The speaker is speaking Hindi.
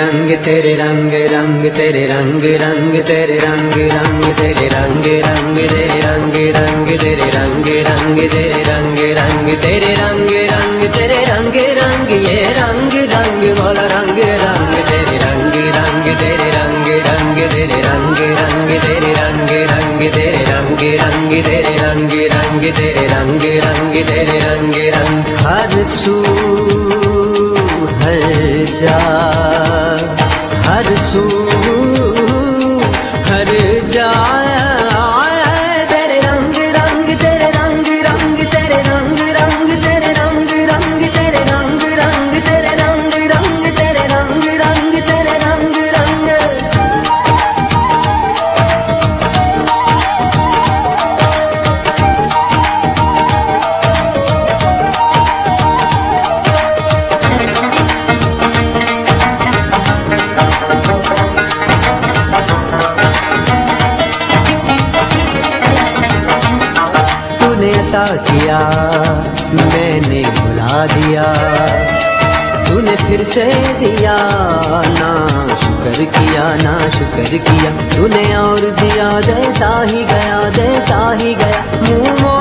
रंग तेरे रंग रंग तेरे रंग रंग तेरे रंग रंग तेरे रंग रंग तेरे रंग रंग तेरे रंग रंग तेरे रंग रंग तेरे रंग रंग तेरे रंग रंग ये रंग रंग वाला रंग रंग तेरे रंग रंग तेरे रंग रंग तेरे रंग रंग तेरे रंग रंग तेरे रंग रंग तेरे रंग रंग तेरे रंग रंग तेरे रंग रंग हर सू हर जा हर सू हर जा तेरे रंग रंग तेरे रंग रंग तेरे रंग रंग तेरे रंग रंग तेरे रंग रंग तेरे रंग रंग तेरे रंग रंग तेरे रंग रंग अता किया मैंने भुला दिया तूने फिर से दिया ना शुक्र किया ना शुक्र किया तूने और दिया देता ही गया मुँह